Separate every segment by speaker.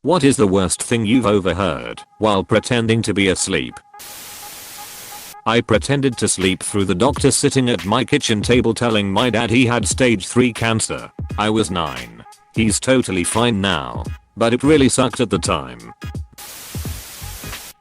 Speaker 1: What is the worst thing you've overheard while pretending to be asleep? I pretended to sleep through the doctor sitting at my kitchen table telling my dad he had stage 3 cancer. I was 9. He's totally fine now, but it really sucked at the time.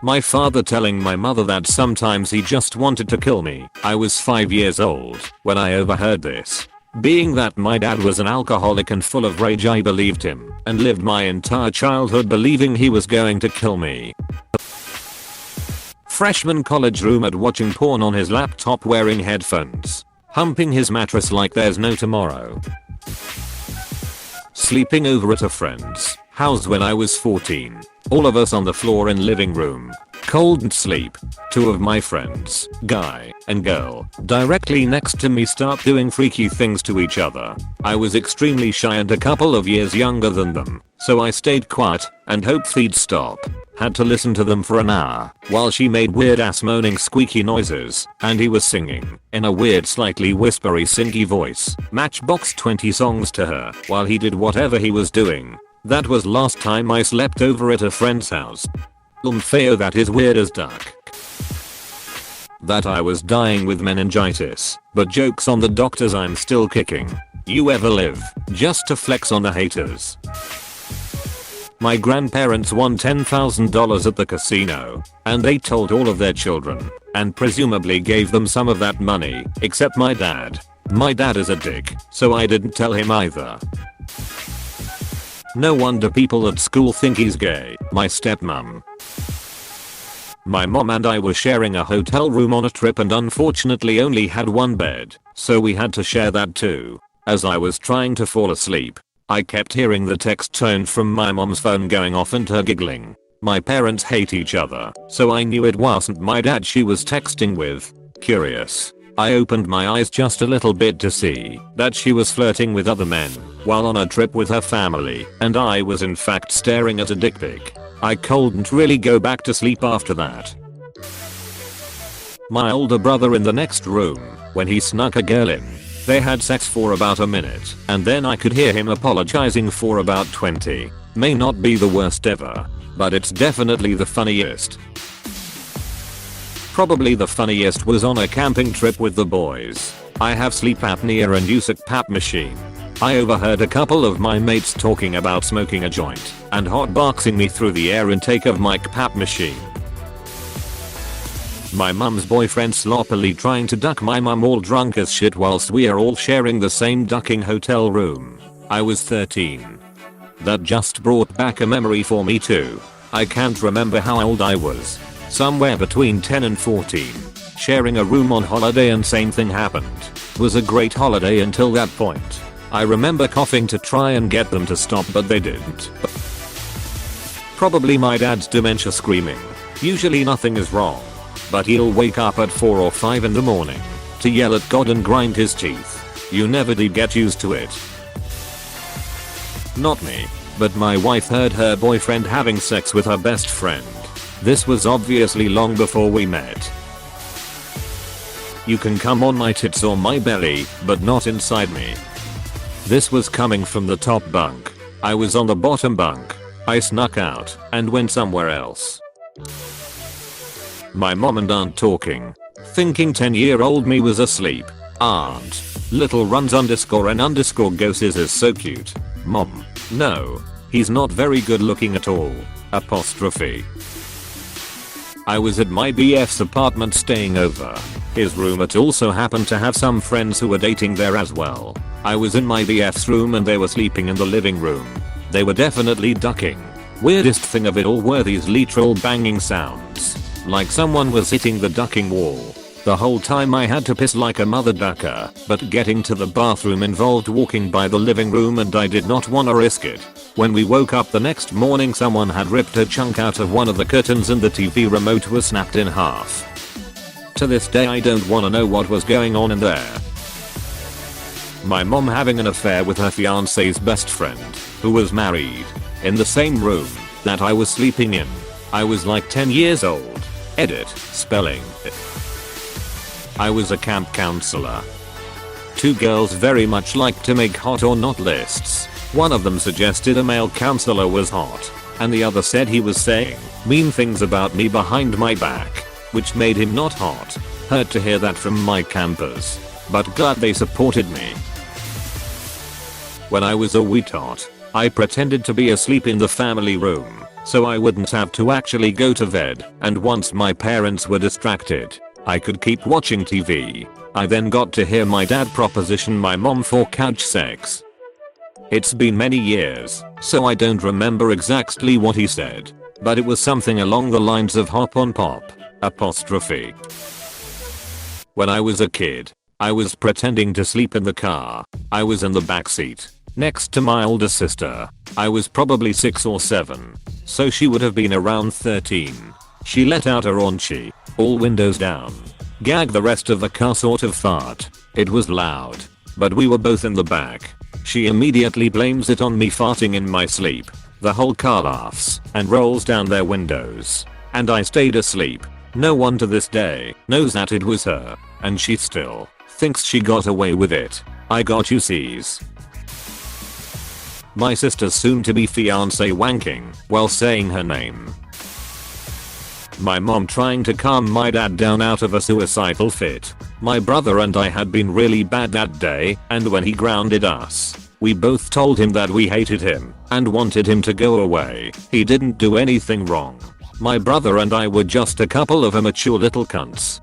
Speaker 1: My father telling my mother that sometimes he just wanted to kill me. I was 5 years old when I overheard this. Being that my dad was an alcoholic and full of rage, I believed him and lived my entire childhood believing he was going to kill me. Freshman college roommate watching porn on his laptop wearing headphones. Humping his mattress like there's no tomorrow. Sleeping over at a friend's house when I was 14. All of us on the floor in living room. Cold sleep. 2 of my friends, guy and girl, directly next to me start doing freaky things to each other. I was extremely shy and a couple of years younger than them, so I stayed quiet and hoped they'd stop. Had to listen to them for an hour while she made weird ass moaning squeaky noises and he was singing in a weird slightly whispery singy voice Matchbox 20 songs to her while he did whatever he was doing. That was last time I slept over at a friend's house. Feo, that is weird as duck. That I was dying with meningitis, but jokes on the doctors, I'm still kicking. You ever live just to flex on the haters? My grandparents won $10,000 at the casino, and they told all of their children, and presumably gave them some of that money, except my dad. My dad is a dick, so I didn't tell him either. No wonder people at school think he's gay. My stepmom. My mom and I were sharing a hotel room on a trip and unfortunately only had one bed, so we had to share that too. As I was trying to fall asleep, I kept hearing the text tone from my mom's phone going off and her giggling. My parents hate each other, so I knew it wasn't my dad she was texting with. Curious. I opened my eyes just a little bit to see that she was flirting with other men while on a trip with her family, and I was in fact staring at a dick pic. I couldn't really go back to sleep after that. My older brother in the next room, when he snuck a girl in, they had sex for about a minute, and then I could hear him apologizing for about 20. May not be the worst ever, but it's definitely the funniest. Probably the funniest was on a camping trip with the boys. I have sleep apnea and use a CPAP machine. I overheard a couple of my mates talking about smoking a joint and hotboxing me through the air intake of my CPAP machine. My mum's boyfriend sloppily trying to duck my mum all drunk as shit whilst we are all sharing the same ducking hotel room. I was 13. That just brought back a memory for me too. I can't remember how old I was. Somewhere between 10 and 14. Sharing a room on holiday and same thing happened. Was a great holiday until that point. I remember coughing to try and get them to stop but they didn't. Probably my dad's dementia screaming. Usually nothing is wrong, but he'll wake up at 4 or 5 in the morning to yell at God and grind his teeth. You never did get used to it. Not me, but my wife heard her boyfriend having sex with her best friend. This was obviously long before we met. You can come on my tits or my belly, but not inside me. This was coming from the top bunk. I was on the bottom bunk. I snuck out and went somewhere else. My mom and aunt talking. Thinking 10-year-old me was asleep. Aunt. Little runs _n_ ghosts is so cute. Mom. No. He's not very good looking at all. Apostrophe. I was at my BF's apartment staying over. His roommate also happened to have some friends who were dating there as well. I was in my BF's room and they were sleeping in the living room. They were definitely ducking. Weirdest thing of it all were these literal banging sounds. Like someone was hitting the ducking wall. The whole time I had to piss like a mother ducker, but getting to the bathroom involved walking by the living room and I did not wanna risk it. When we woke up the next morning someone had ripped a chunk out of one of the curtains and the TV remote was snapped in half. To this day I don't wanna know what was going on in there. My mom having an affair with her fiance's best friend, who was married, in the same room that I was sleeping in. I was like 10 years old. Edit, spelling. I was a camp counselor. 2 girls very much liked to make hot or not lists. One of them suggested a male counselor was hot. and the other said he was saying mean things about me behind my back, which made him not hot. Hurt to hear that from my campers, but glad they supported me. When I was a wee tot, I pretended to be asleep in the family room so I wouldn't have to actually go to bed, and once my parents were distracted, I could keep watching TV. I then got to hear my dad proposition my mom for couch sex. It's been many years, so I don't remember exactly what he said, but it was something along the lines of hop on pop, apostrophe. When I was a kid, I was pretending to sleep in the car. I was in the backseat, next to my older sister. I was probably 6 or 7, so she would have been around 13. She let out a raunchy, all windows down, gag the rest of the car sort of fart. It was loud, but we were both in the back. She immediately blames it on me farting in my sleep. The whole car laughs and rolls down their windows, and I stayed asleep. No one to this day knows that it was her, and she still thinks she got away with it. I got you sees. My sister's soon-to-be fiance wanking while saying her name. My mom trying to calm my dad down out of a suicidal fit. My brother and I had been really bad that day, and when he grounded us, we both told him that we hated him and wanted him to go away. He didn't do anything wrong. My brother and I were just a couple of immature little cunts.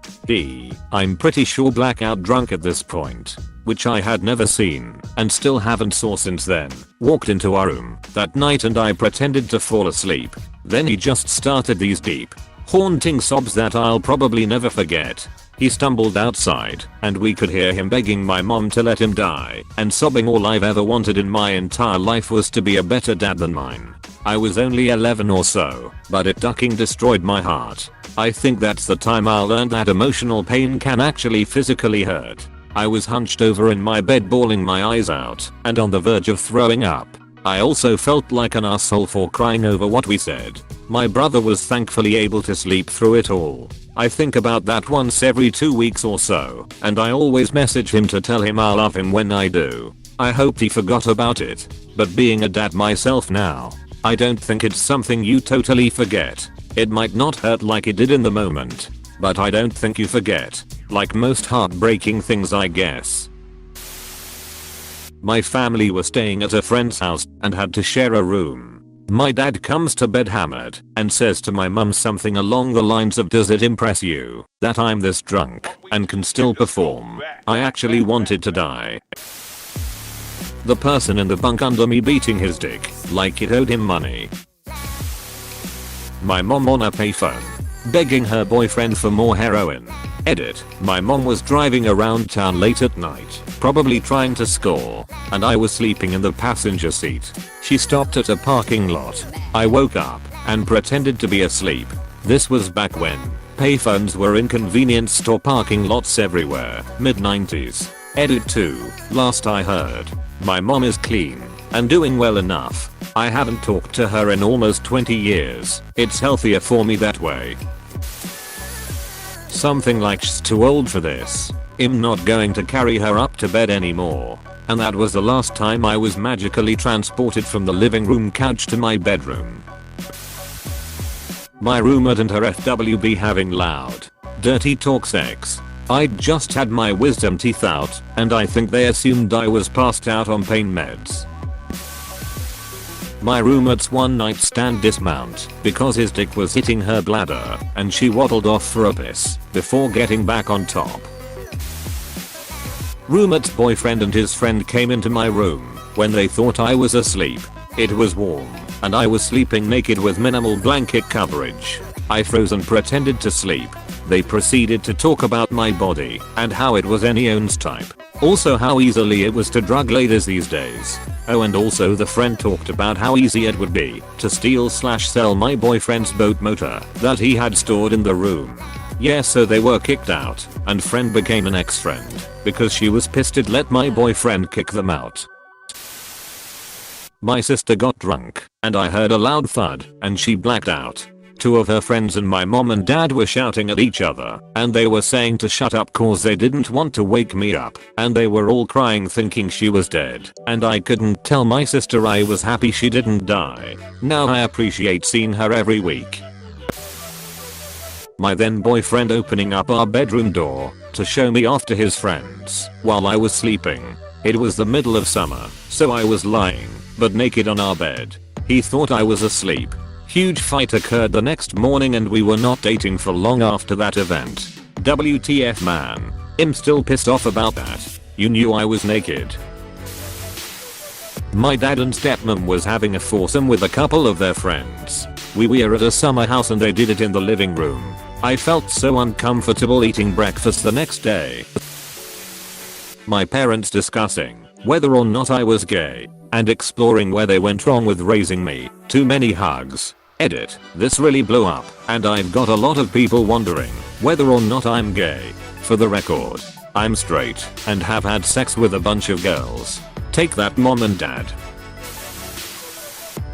Speaker 1: I'm pretty sure blackout drunk at this point, which I had never seen and still haven't saw since then. Walked into our room that night and I pretended to fall asleep. Then he just started these deep, haunting sobs that I'll probably never forget. He stumbled outside and we could hear him begging my mom to let him die and sobbing. All I've ever wanted in my entire life was to be a better dad than mine. I was only 11 or so, but it fucking destroyed my heart. I think that's the time I learned that emotional pain can actually physically hurt. I was hunched over in my bed bawling my eyes out and on the verge of throwing up. I also felt like an asshole for crying over what we said. My brother was thankfully able to sleep through it all. I think about that once every 2 weeks or so, and I always message him to tell him I love him when I do. I hoped he forgot about it, but being a dad myself now, I don't think it's something you totally forget. It might not hurt like it did in the moment, but I don't think you forget, like most heartbreaking things I guess. My family were staying at a friend's house and had to share a room. My dad comes to bed hammered and says to my mum something along the lines of, "Does it impress you that I'm this drunk and can still perform?" I actually wanted to die. The person in the bunk under me beating his dick like it owed him money. My mom on a payphone begging her boyfriend for more heroin. Edit. My mom was driving around town late at night, probably trying to score, and I was sleeping in the passenger seat. She stopped at a parking lot. I woke up and pretended to be asleep. This was back when payphones were in convenience store parking lots everywhere, mid-90s. Edit 2. Last I heard, my mom is clean and doing well enough. I haven't talked to her in almost 20 years. It's healthier for me that way. Something like she's too old for this. I'm not going to carry her up to bed anymore. And that was the last time I was magically transported from the living room couch to my bedroom. My roommate and her FWB having loud, dirty talk sex. I'd just had my wisdom teeth out, and I think they assumed I was passed out on pain meds. My roommate's one night stand dismount because his dick was hitting her bladder and she waddled off for a piss before getting back on top. Roommate's boyfriend and his friend came into my room when they thought I was asleep. It was warm and I was sleeping naked with minimal blanket coverage. I froze and pretended to sleep. They proceeded to talk about my body and how it was anyone's type. Also how easily it was to drug ladies these days. Oh, and also the friend talked about how easy it would be to steal/sell my boyfriend's boat motor that he had stored in the room. Yeah, so they were kicked out and friend became an ex-friend because she was pissed it let my boyfriend kick them out. My sister got drunk and I heard a loud thud and she blacked out. Two of her friends and my mom and dad were shouting at each other, and they were saying to shut up cause they didn't want to wake me up, and they were all crying thinking she was dead, and I couldn't tell my sister I was happy she didn't die. Now I appreciate seeing her every week. My then boyfriend opening up our bedroom door to show me off to his friends while I was sleeping. It was the middle of summer, so I was lying, but naked on our bed. He thought I was asleep. Huge fight occurred the next morning and we were not dating for long after that event. WTF man. I'm still pissed off about that. You knew I was naked. My dad and stepmom was having a foursome with a couple of their friends. We were at a summer house and they did it in the living room. I felt so uncomfortable eating breakfast the next day. My parents discussing whether or not I was gay and exploring where they went wrong with raising me. Too many hugs. Edit. This really blew up and I've got a lot of people wondering whether or not I'm gay. For the record, I'm straight and have had sex with a bunch of girls. Take that mom and dad.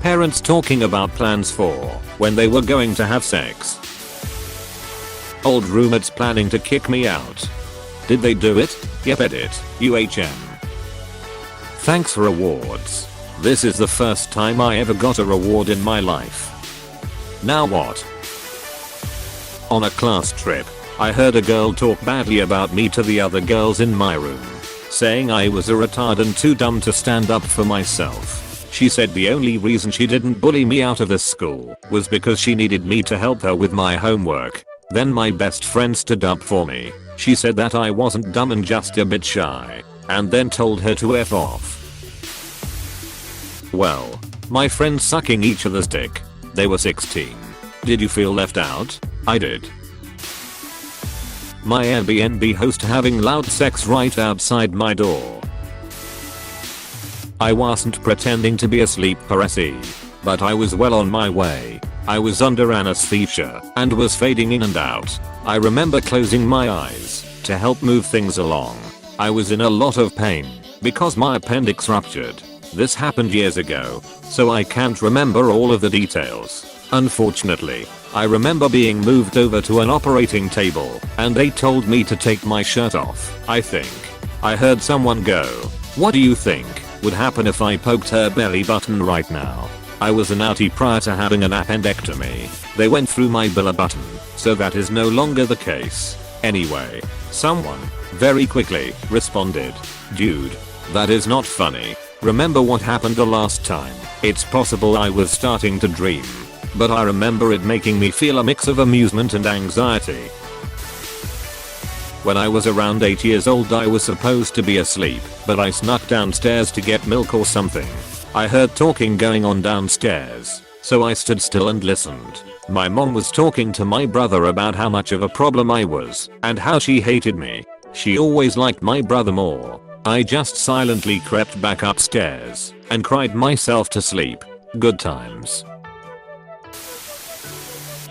Speaker 1: Parents talking about plans for when they were going to have sex. Old roommates planning to kick me out. Did they do it? Yep, edit. UHM. Thanks for awards. This is the first time I ever got a reward in my life. Now what? On a class trip, I heard a girl talk badly about me to the other girls in my room, saying I was a retard and too dumb to stand up for myself. She said the only reason she didn't bully me out of the school was because she needed me to help her with my homework. Then my best friend stood up for me. She said that I wasn't dumb and just a bit shy, and then told her to F off. Well, my friends sucking each other's dick. They were 16. Did you feel left out? I did. My Airbnb host having loud sex right outside my door. I wasn't pretending to be asleep per se, but I was well on my way. I was under anesthesia and was fading in and out. I remember closing my eyes to help move things along. I was in a lot of pain because my appendix ruptured. This happened years ago, so I can't remember all of the details. Unfortunately, I remember being moved over to an operating table and they told me to take my shirt off. I think I heard someone go, "What do you think would happen if I poked her belly button right now?" I was an outie prior to having an appendectomy. They went through my belly button, so that is no longer the case. Anyway, someone very quickly responded, "Dude, that is not funny. Remember what happened the last time?" It's possible I was starting to dream, but I remember it making me feel a mix of amusement and anxiety. When I was around 8 years old I was supposed to be asleep, but I snuck downstairs to get milk or something. I heard talking going on downstairs, so I stood still and listened. My mom was talking to my brother about how much of a problem I was and how she hated me. She always liked my brother more. I just silently crept back upstairs and cried myself to sleep. Good times.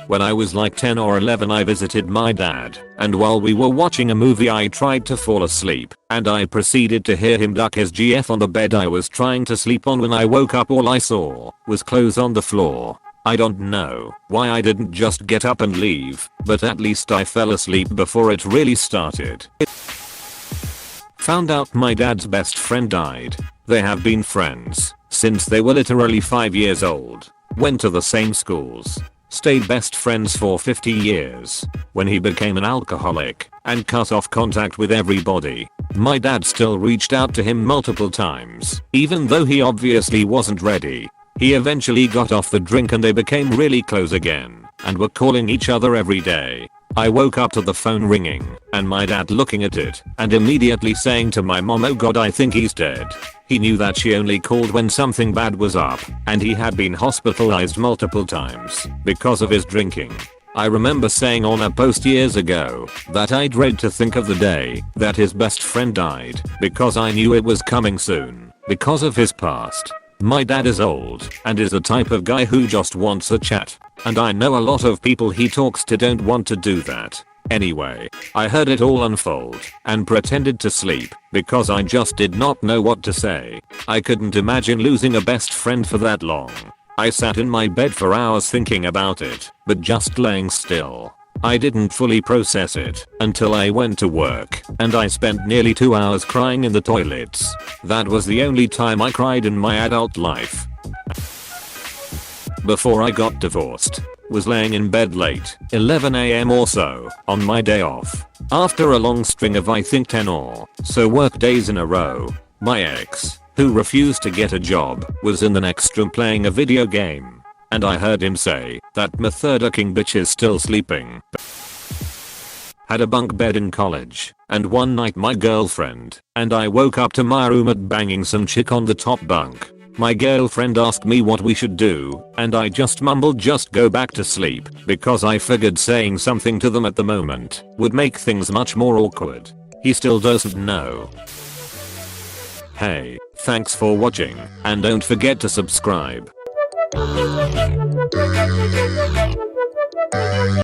Speaker 1: When I was like 10 or 11 I visited my dad, and while we were watching a movie I tried to fall asleep, and I proceeded to hear him duck his GF on the bed I was trying to sleep on. When I woke up all I saw was clothes on the floor. I don't know why I didn't just get up and leave, but at least I fell asleep before it really started. Found out my dad's best friend died. They have been friends since they were literally 5 years old. Went to the same schools. Stayed best friends for 50 years. When he became an alcoholic and cut off contact with everybody, my dad still reached out to him multiple times, even though he obviously wasn't ready. He eventually got off the drink and they became really close again and were calling each other every day. I woke up to the phone ringing and my dad looking at it and immediately saying to my mom, "Oh god, I think he's dead." He knew that she only called when something bad was up, and he had been hospitalized multiple times because of his drinking. I remember saying on a post years ago that I dread to think of the day that his best friend died because I knew it was coming soon because of his past. My dad is old and is the type of guy who just wants a chat, and I know a lot of people he talks to don't want to do that. Anyway, I heard it all unfold and pretended to sleep because I just did not know what to say. I couldn't imagine losing a best friend for that long. I sat in my bed for hours thinking about it, but just laying still. I didn't fully process it until I went to work, and I spent nearly 2 hours crying in the toilets. That was the only time I cried in my adult life. Before I got divorced, was laying in bed late, 11 AM or so, on my day off. After a long string of I think 10 or so work days in a row, my ex, who refused to get a job, was in the next room playing a video game. And I heard him say that my third king bitch is still sleeping. Had a bunk bed in college, and one night my girlfriend and I woke up to my roommate banging some chick on the top bunk. My girlfriend asked me what we should do, and I just mumbled just go back to sleep, because I figured saying something to them at the moment would make things much more awkward. He still doesn't know. Hey, thanks for watching, and don't forget to subscribe.